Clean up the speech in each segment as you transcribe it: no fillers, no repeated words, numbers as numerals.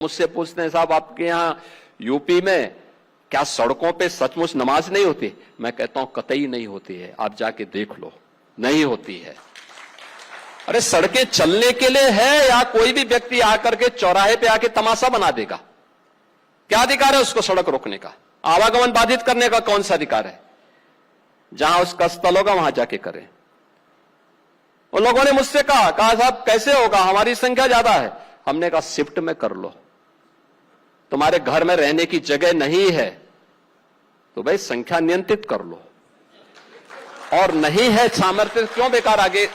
मुझसे पूछते हैं साहब आपके यहाँ यूपी में क्या सड़कों पे सचमुच नमाज नहीं होती? मैं कहता हूं कतई नहीं होती है, आप जाके देख लो, नहीं होती है। अरे सड़कें चलने के लिए है या कोई भी व्यक्ति आकर के चौराहे पे आके तमाशा बना देगा? क्या अधिकार है उसको सड़क रोकने का? आवागमन बाधित करने का कौन सा अधिकार है? जहां उसका स्थल होगा वहां जाके करें। उन लोगों ने मुझसे कहा साहब कैसे होगा, हमारी संख्या ज्यादा है। हमने कहा शिफ्ट में कर लो, तुम्हारे घर में रहने की जगह नहीं है तो भाई संख्या नियंत्रित कर लो, और नहीं है सामर्थ्य क्यों बेकार आगे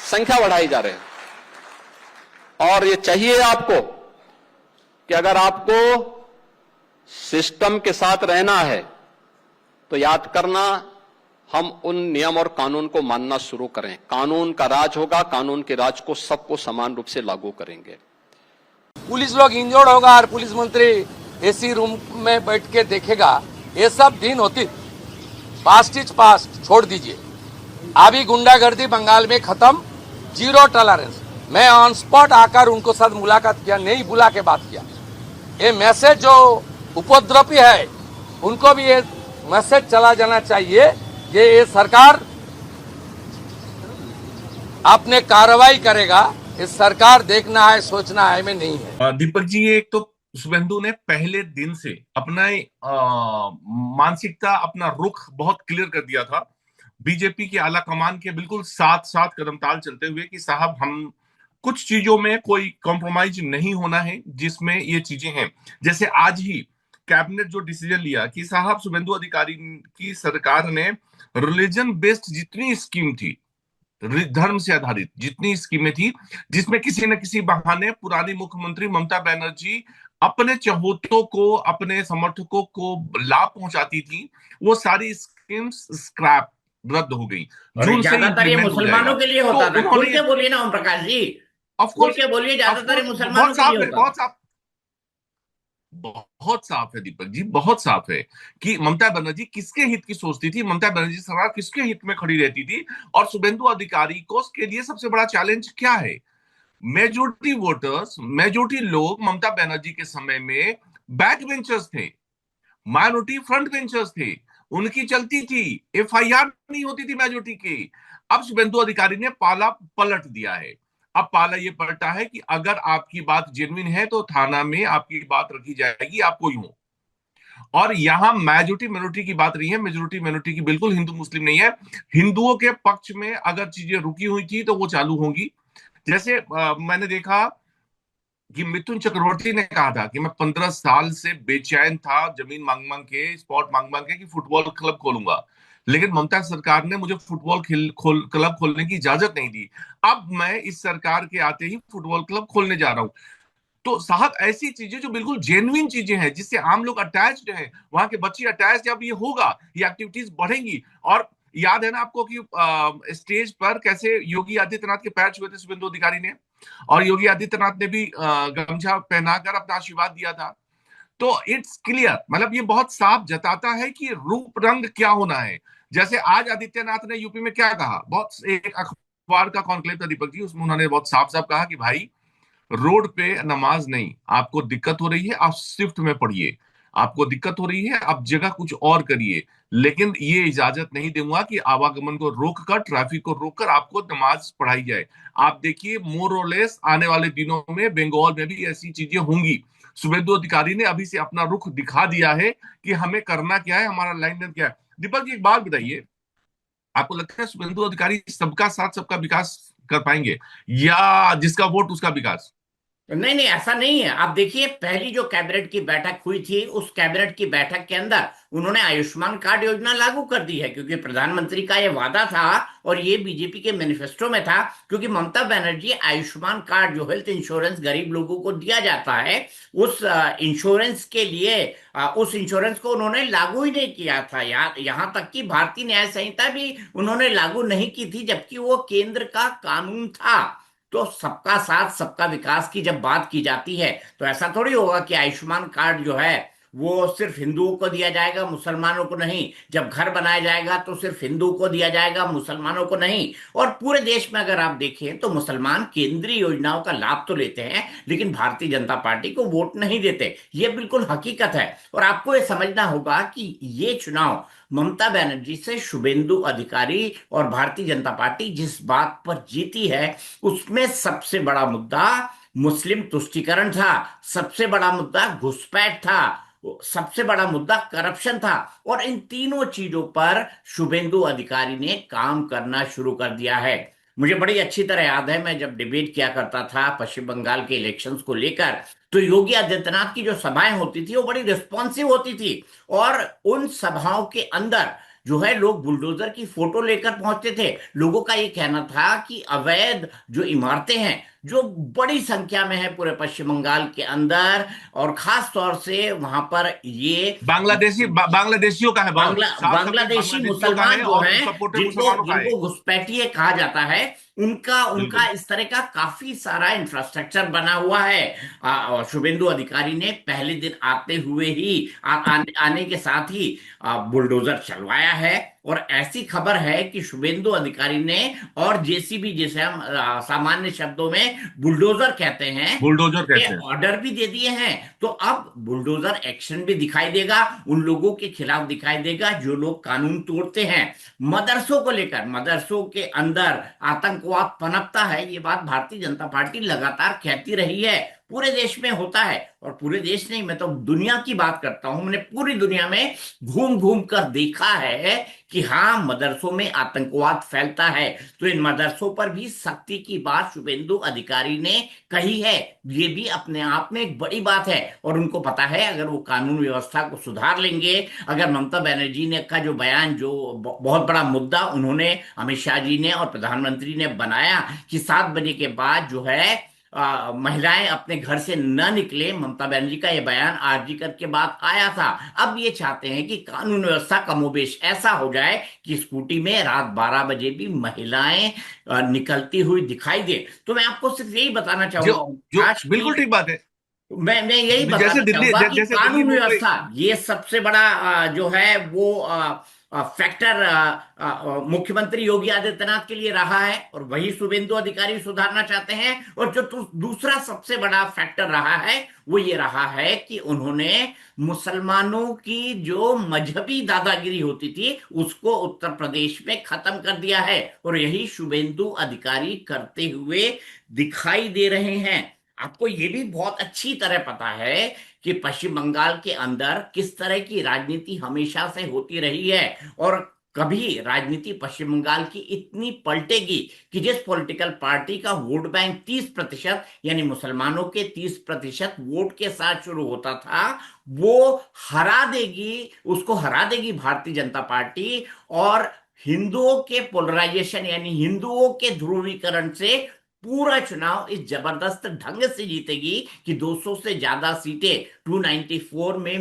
संख्या बढ़ाई जा रहे हैं। और ये चाहिए आपको कि अगर आपको सिस्टम के साथ रहना है तो याद करना, हम उन नियम और कानून को मानना शुरू करें। कानून का राज होगा, कानून के राज को सबको समान रूप से लागू करेंगे। पुलिस लोग इंजर्ड होगा और पुलिस मंत्री एसी रूम में बैठ के देखेगा, ये सब दिन होती। पास्ट इज पास्ट, छोड़ दीजिए। अभी गुंडागर्दी बंगाल में खत्म, जीरो टॉलरेंस। मैं ऑन स्पॉट आकर उनको साथ मुलाकात किया, नहीं बुला के बात किया। ये मैसेज जो उपद्रवी है उनको भी ये मैसेज चला जाना चाहिए कि ये सरकार अपने कार्रवाई करेगा, इस सरकार देखना है सोचना है में नहीं है। दीपक जी, एक तो शुभेंदु ने पहले दिन से अपना मानसिकता, अपना रुख बहुत क्लियर कर दिया था बीजेपी की आला कमान के बिल्कुल साथ साथ कदम ताल चलते हुए कि साहब हम कुछ चीजों में कोई कॉम्प्रोमाइज नहीं होना है, जिसमें ये चीजें हैं। जैसे आज ही कैबिनेट जो डिसीजन लिया कि साहब शुभेंदु अधिकारी की सरकार ने रिलीजन बेस्ड जितनी स्कीम थी, धर्म से आधारित जितनी स्कीमें थी, जिसमें किसी न किसी बहाने पुरानी मुख्यमंत्री ममता बनर्जी अपने चहोतों को, अपने समर्थकों को लाभ पहुंचाती थी, वो सारी स्कीम्स स्क्रैप, रद्द हो गई। जून से ज्यादातर ये मुसलमानों के लिए होता था। खुल के बोलिए ना ओम प्रकाश जी, खुल के बोलिए, ज्यादातर मुसलमानों के लिए होता था। बहुत साफ है दीपक जी, बहुत साफ है कि ममता बनर्जी किसके हित की सोचती थी, ममता बनर्जी सरकार किसके हित में खड़ी रहती थी, और शुभेंदु अधिकारी को उसके लिए सबसे बड़ा चैलेंज क्या है? मेजोरिटी वोटर्स, मेजोरिटी लोग ममता बनर्जी के समय में बैक बेंचर्स थे, माइनॉरिटी फ्रंट बेंचर्स थे, उनकी चलती थी, एफआईआर नहीं होती थी मेजोरिटी की। अब शुभेंदु अधिकारी ने पाला पलट दिया है। अब पाला ये पलटा है कि अगर आपकी बात जेन्युइन है तो थाना में आपकी बात रखी जाएगी, आप कोई हो। और यहां मेजोरिटी मिनोरिटी की बात रही है, मेजोरिटी मिनोरिटी की बिल्कुल हिंदू मुस्लिम नहीं है। हिंदुओं के पक्ष में अगर चीजें रुकी हुई थी तो वो चालू होंगी। जैसे मैंने देखा कि मिथुन चक्रवर्ती ने कहा था कि मैं 15 साल से बेचैन था, जमीन मांग मांग के, स्पॉट मांग मांग के कि फुटबॉल क्लब खोलूंगा, लेकिन ममता सरकार ने मुझे फुटबॉल क्लब खोलने की इजाजत नहीं दी। अब मैं इस सरकार के आते ही फुटबॉल क्लब खोलने जा रहा हूं। तो साहब ऐसी चीजें जो बिल्कुल जेन्युइन चीजें हैं, जिससे आम लोग अटैच्ड हैं, वहां के बच्चे अटैच, जब ये होगा, ये एक्टिविटीज बढ़ेंगी। और याद है ना आपको कि स्टेज पर कैसे योगी आदित्यनाथ के पैर छुए थे शुभेंदु अधिकारी ने, और योगी आदित्यनाथ ने भी गमछा पहनाकर अपना आशीर्वाद दिया था। तो इट्स क्लियर, मतलब ये बहुत साफ जताता है कि रूप रंग क्या होना है। जैसे आज आदित्यनाथ ने यूपी में क्या कहा, बहुत एक अखबार का कॉन्क्लेव था दीपक जी, उसमें उन्होंने बहुत साफ साफ कहा कि भाई रोड पे नमाज नहीं, आपको दिक्कत हो रही है आप शिफ्ट में पढ़िए, आपको दिक्कत हो रही है आप जगह कुछ और करिए, लेकिन ये इजाजत नहीं दूंगा कि आवागमन को रोककर, ट्रैफिक को रोककर आपको नमाज पढ़ाई जाए। आप देखिए मोर और लेस आने वाले दिनों में बंगाल में भी ऐसी चीजें होंगी। शुभेंदु अधिकारी ने अभी से अपना रुख दिखा दिया है कि हमें करना क्या है, हमारा लाइन क्या है। दीपक जी एक बात बताइए, आपको लगता है शुभेंदु अधिकारी सबका साथ सबका विकास कर पाएंगे, या जिसका वोट उसका विकास? नहीं नहीं, ऐसा नहीं है। आप देखिए, पहली जो कैबिनेट की बैठक हुई थी, उस कैबिनेट की बैठक के अंदर उन्होंने आयुष्मान कार्ड योजना लागू कर दी है, क्योंकि प्रधानमंत्री का ये वादा था और ये बीजेपी के मैनिफेस्टो में था। क्योंकि ममता बनर्जी आयुष्मान कार्ड, जो हेल्थ इंश्योरेंस गरीब लोगों को दिया जाता है, उस इंश्योरेंस के लिए उस इंश्योरेंस को उन्होंने लागू ही नहीं किया था। यहाँ तक कि भारतीय न्याय संहिता भी उन्होंने लागू नहीं की थी, जबकि वो केंद्र का कानून था। तो सबका साथ सबका विकास की जब बात की जाती है तो ऐसा थोड़ी होगा कि आयुष्मान कार्ड जो है वो सिर्फ हिंदुओं को दिया जाएगा, मुसलमानों को नहीं। जब घर बनाया जाएगा तो सिर्फ हिंदुओं को दिया जाएगा, मुसलमानों को नहीं। और पूरे देश में अगर आप देखें तो मुसलमान केंद्रीय योजनाओं का लाभ तो लेते हैं, लेकिन भारतीय जनता पार्टी को वोट नहीं देते। ये बिल्कुल हकीकत है। और आपको ये समझना होगा कि ये चुनाव ममता बनर्जी से शुभेंदु अधिकारी और भारतीय जनता पार्टी जिस बात पर जीती है, उसमें सबसे बड़ा मुद्दा मुस्लिम तुष्टीकरण था, सबसे बड़ा मुद्दा घुसपैठ था, सबसे बड़ा मुद्दा करप्शन था। और इन तीनों चीजों पर शुभेंदु अधिकारी ने काम करना शुरू कर दिया है। मुझे बड़ी अच्छी तरह याद है, मैं जब डिबेट किया करता था पश्चिम बंगाल के इलेक्शंस को लेकर, तो योगी आदित्यनाथ की जो सभाएं होती थी वो बड़ी रिस्पॉन्सिव होती थी। और उन सभाओं के अंदर जो है लोग बुलडोजर की फोटो लेकर पहुंचते थे। लोगों का ये कहना था कि अवैध जो इमारतें हैं, जो बड़ी संख्या में है पूरे पश्चिम बंगाल के अंदर, और खास तौर से वहां पर ये बांग्लादेशियों का है, बहुत साफ शब्द बांग्लादेशी बांग्लादेशियों का मुसलमान है जो और हैं, सपोर्टेड जिनको मुसलमानों का है। जिनको घुसपैठिए कहा जाता है, उनका उनका बिल्कुल। इस तरह का काफी सारा इंफ्रास्ट्रक्चर बना हुआ है। और शुभेंदु अधिकारी ने पहले दिन आते हुए ही आने के साथ ही बुलडोजर चलवाया है। और ऐसी खबर है कि शुभेंदु अधिकारी ने, और जेसीबी जिसे हम सामान्य शब्दों में बुलडोजर कहते हैं, बुलडोजर ये कहते हैं। ऑर्डर भी दे दिए हैं। तो अब बुलडोजर एक्शन भी दिखाई देगा, उन लोगों के खिलाफ दिखाई देगा जो लोग कानून तोड़ते हैं। मदरसों को लेकर, मदरसों के अंदर आतंकवाद पनपता है, ये बात भारतीय जनता पार्टी लगातार कहती रही है। पूरे देश में होता है, और पूरे देश नहीं, मैं तो दुनिया की बात करता हूं। मैंने पूरी दुनिया में घूम घूम कर देखा है कि हाँ, मदरसों में आतंकवाद फैलता है। तो इन मदरसों पर भी सख्ती की बात शुभेंदु अधिकारी ने कही है। ये भी अपने आप में एक बड़ी बात है। और उनको पता है अगर वो कानून व्यवस्था को सुधार लेंगे, अगर ममता बनर्जी ने का जो बयान, जो बहुत बड़ा मुद्दा उन्होंने, अमित शाह जी ने और प्रधानमंत्री ने बनाया कि 7 बजे के बाद जो है महिलाएं अपने घर से न निकले, ममता बनर्जी का यह बयान आरजी कर के बाद आया था। अब ये चाहते हैं कि कानून व्यवस्था कमोबेश ऐसा हो जाए कि स्कूटी में रात 12 बजे भी महिलाएं निकलती हुई दिखाई दे। तो मैं आपको सिर्फ यही बताना जो चाहूंगा, जो आज बिल्कुल की ठीक बात है। मैं यही जैसे बताना दिल्ली चाहूंगा कि जैसे दिल्ली कानून मुंबई। व्यवस्था ये सबसे बड़ा जो है वो फैक्टर मुख्यमंत्री योगी आदित्यनाथ के लिए रहा है, और वही शुभेंदु अधिकारी सुधारना चाहते हैं। और जो दूसरा सबसे बड़ा फैक्टर रहा है वो ये रहा है कि उन्होंने मुसलमानों की जो मजहबी दादागिरी होती थी उसको उत्तर प्रदेश में खत्म कर दिया है, और यही शुभेंदु अधिकारी करते हुए दिखाई दे रहे हैं। आपको ये भी बहुत अच्छी तरह पता है कि पश्चिम बंगाल के अंदर किस तरह की राजनीति हमेशा से होती रही है। और कभी राजनीति पश्चिम बंगाल की इतनी पलटेगी कि जिस पॉलिटिकल पार्टी का वोट बैंक 30%, यानी मुसलमानों के 30% वोट के साथ शुरू होता था, वो हरा देगी, उसको हरा देगी भारतीय जनता पार्टी। और हिंदुओं के पोलराइजेशन, यानी हिंदुओं के ध्रुवीकरण से पूरा चुनाव इस जबरदस्त ढंग से जीतेगी कि 200 से ज्यादा सीटें 294 में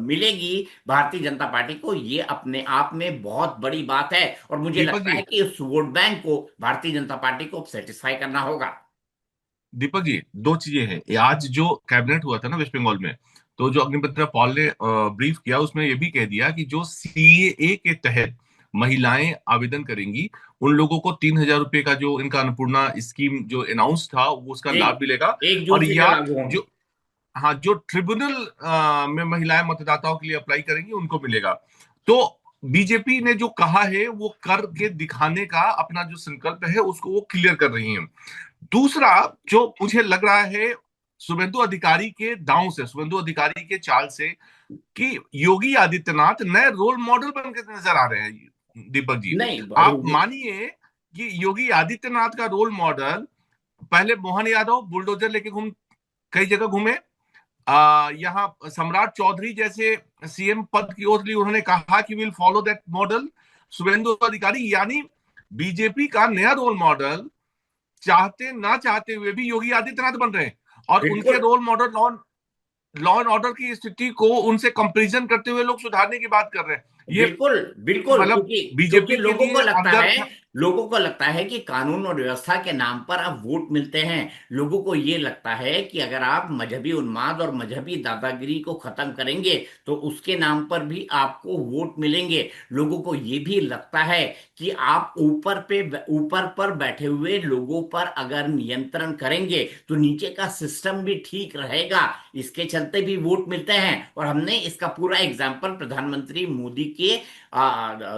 मिलेगी भारतीय जनता पार्टी को। ये अपने आप में बहुत बड़ी बात है, और मुझे दीपक लगता जी, है कि इस वोट बैंक को भारतीय जनता पार्टी को सेटिस्फाई करना होगा। दीपक जी, दो चीजें हैं। ये आज जो कैबिनेट हुआ था ना वेस्ट बंगाल में, तो जो अग्निमित्रा पॉल ने ब्रीफ किया उसमें ये भी कह दिया कि जो सीएए के तहत महिलाएं आवेदन करेंगी उन लोगों को 3,000 रुपए का जो इनका अन्नपूर्णा स्कीम जो अनाउंस था वो उसका लाभ एक मिलेगा। एक जून और से जो या लागू होंगे। जो, हाँ, जो ट्रिब्यूनल में महिलाएं मतदाताओं के लिए अप्लाई करेंगी उनको मिलेगा। तो बीजेपी ने जो कहा है वो कर के दिखाने का अपना जो संकल्प है उसको वो क्लियर कर रही है। दूसरा जो मुझे लग रहा है शुभेंदु अधिकारी के दांव से, शुभेंदु अधिकारी के चाल से, कि योगी आदित्यनाथ नए रोल मॉडल बन के नजर आ रहे हैं। दीपक जी, नहीं, आप मानिए कि योगी आदित्यनाथ का रोल मॉडल, पहले मोहन यादव बुलडोजर लेके कई जगह घूमे, यहाँ सम्राट चौधरी जैसे सीएम पद की ओर ली, उन्होंने कहा कि will follow that model. Shubhendu Adhikari यानी बीजेपी का नया रोल मॉडल चाहते ना चाहते हुए भी योगी आदित्यनाथ बन रहे हैं, और उनके बिल्कुल role model law and order की स्थिति को उनसे कंपैरिजन करते हुए लोग सुधारने की बात कर रहे हैं। ये बिल्कुल बिल्कुल, मतलब क्योंकि बीजेपी के लोगों को लिए लगता अंदर है था। लोगों को लगता है कि कानून और व्यवस्था के नाम पर अब वोट मिलते हैं। लोगों को ये लगता है कि अगर आप मजहबी उन्माद और मजहबी दादागिरी को खत्म करेंगे तो उसके नाम पर भी आपको वोट मिलेंगे। लोगों को ये भी लगता है कि आप ऊपर पर बैठे हुए लोगों पर अगर नियंत्रण करेंगे तो नीचे का सिस्टम भी ठीक रहेगा। इसके चलते भी वोट मिलते हैं। और हमने इसका पूरा एग्जाम्पल प्रधानमंत्री मोदी के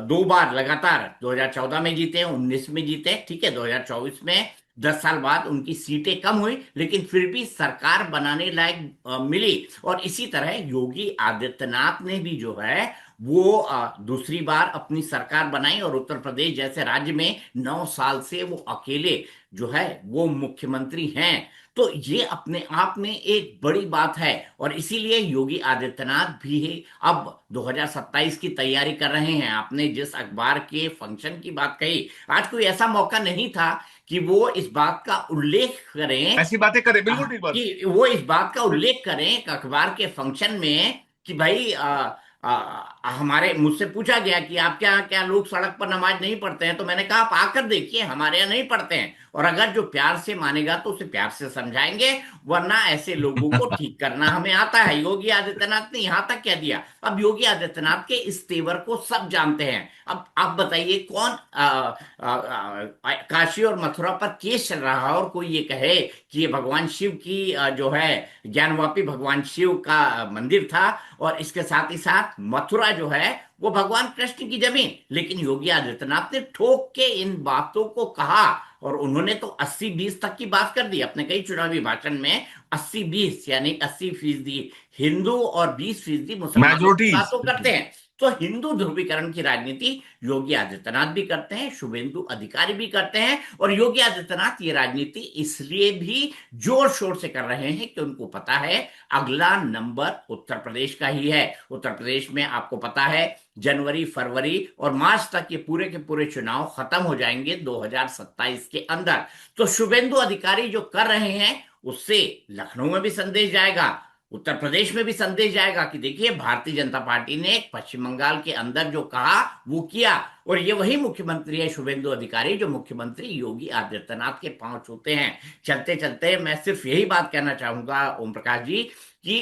2 बार लगातार 2014 में जीते, 19 में जीते, ठीक है, 2024 में 10 साल बाद उनकी सीटें कम हुई लेकिन फिर भी सरकार बनाने लायक मिली। और इसी तरह योगी आदित्यनाथ ने भी जो है वो दूसरी बार अपनी सरकार बनाई और उत्तर प्रदेश जैसे राज्य में 9 साल से वो अकेले जो है वो मुख्यमंत्री हैं। तो ये अपने आप में एक बड़ी बात है। और इसीलिए योगी आदित्यनाथ भी अब 2027 की तैयारी कर रहे हैं। आपने जिस अखबार के फंक्शन की बात कही, आज कोई ऐसा मौका नहीं था कि वो इस बात का उल्लेख करें, ऐसी बातें करें, बिल्कुल ठीक बात। कि वो इस बात का उल्लेख करें एक अखबार के फंक्शन में कि भाई हमारे मुझसे पूछा गया कि आपके यहाँ क्या लोग सड़क पर नमाज नहीं पढ़ते हैं, तो मैंने कहा आप आकर देखिए, हमारे यहाँ नहीं पढ़ते हैं। और अगर जो प्यार से मानेगा तो उसे प्यार से समझाएंगे, वरना ऐसे लोगों को ठीक करना हमें आता है। योगी आदित्यनाथ ने यहां तक कह दिया। अब योगी आदित्यनाथ के इस तेवर को सब जानते हैं। अब आप बताइए कौन काशी और मथुरा पर केस चल रहा है और कोई ये कहे कि ये भगवान शिव की जो है ज्ञानवापी भगवान शिव का मंदिर था और इसके साथ ही साथ मथुरा जो है वो भगवान कृष्ण की जमीन। लेकिन योगी आदित्यनाथ ने ठोक के इन बातों को कहा और उन्होंने तो 80-20 तक की बात कर दी अपने कई चुनावी भाषण में। 80-20 यानी 80% हिंदू और 20% मुसलमानों की मेजोरिटीज। बातों करते हैं। तो हिंदू ध्रुवीकरण की राजनीति योगी आदित्यनाथ भी करते हैं, शुभेंदु अधिकारी भी करते हैं। और योगी आदित्यनाथ ये राजनीति इसलिए भी जोर शोर से कर रहे हैं कि उनको पता है अगला नंबर उत्तर प्रदेश का ही है। उत्तर प्रदेश में आपको पता है जनवरी, फरवरी और मार्च तक ये पूरे के पूरे चुनाव खत्म हो जाएंगे 2027 के अंदर। तो शुभेंदु अधिकारी जो कर रहे हैं उससे लखनऊ में भी संदेश जाएगा, उत्तर प्रदेश में भी संदेश जाएगा कि देखिए भारतीय जनता पार्टी ने पश्चिम बंगाल के अंदर जो कहा वो किया। और ये वही मुख्यमंत्री है शुभेंदु अधिकारी जो मुख्यमंत्री योगी आदित्यनाथ के पांव छूते हैं। चलते चलते मैं सिर्फ यही बात कहना चाहूंगा ओम प्रकाश जी कि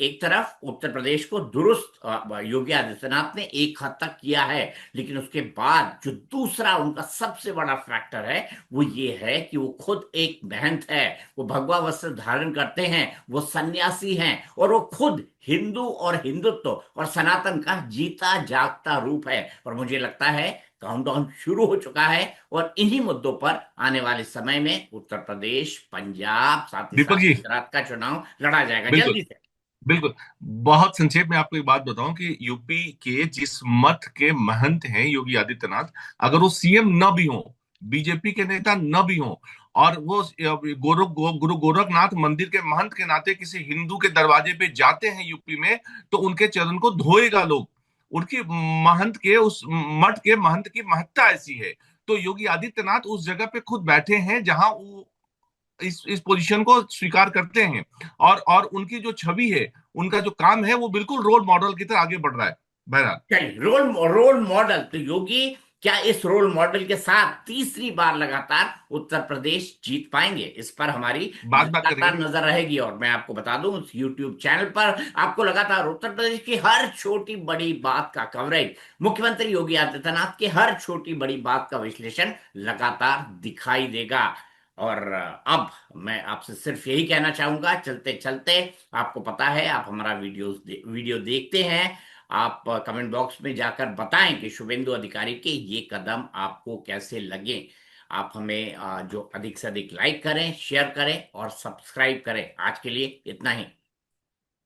एक तरफ उत्तर प्रदेश को दुरुस्त योगी आदित्यनाथ ने एक हद तक किया है, लेकिन उसके बाद जो दूसरा उनका सबसे बड़ा फैक्टर है वो ये है कि वो खुद एक महंत है, वो भगवा वस्त्र धारण करते हैं, वो सन्यासी हैं और वो खुद हिंदू और हिंदुत्व और सनातन का जीता जागता रूप है। और मुझे लगता है काउंटडाउन शुरू हो चुका है और इन्हीं मुद्दों पर आने वाले समय में उत्तर प्रदेश, पंजाब, साथ ही दीपक साथ जी, गुजरात का चुनाव लड़ा जाएगा बिल्कुल जल्दी से। बिल्कुल। बहुत संक्षेप में आपको एक बात बताऊं कि यूपी के जिस मठ के महंत हैं योगी आदित्यनाथ, अगर वो सीएम न भी हो, बीजेपी के नेता न भी हो, और वो गुरु गोरखनाथ मंदिर के महंत के नाते किसी हिंदू के दरवाजे पे जाते हैं यूपी में, तो उनके चरण को धोएगा लोग। उनकी महंत के उस मठ के महंत की महत्ता ऐसी है। तो योगी आदित्यनाथ उस जगह पे खुद बैठे हैं जहां वो इस पोजीशन को स्वीकार करते हैं। और उनकी जो छवि है, उनका जो काम है, वो बिल्कुल रोल मॉडल की तरह आगे बढ़ रहा है। बहरहाल, चलिए, रोल मॉडल तो योगी क्या इस रोल मॉडल के साथ तीसरी बार लगातार उत्तर प्रदेश जीत पाएंगे, इस पर हमारी बात करेंगे। लगातार नजर रहेगी। और मैं आपको बता दूं उस YouTube चैनल पर आपको लगातार उत्तर प्रदेश की हर छोटी बड़ी बात का कवरेज, मुख्यमंत्री योगी आदित्यनाथ के हर छोटी बड़ी बात का विश्लेषण लगातार दिखाई देगा। और अब मैं आपसे सिर्फ यही कहना चाहूंगा चलते चलते, आपको पता है आप हमारा वीडियो देखते हैं, आप कमेंट बॉक्स में जाकर बताएं कि शुभेंदु अधिकारी के ये कदम आपको कैसे लगे। आप हमें जो अधिक से अधिक लाइक करें, शेयर करें और सब्सक्राइब करें। आज के लिए इतना ही।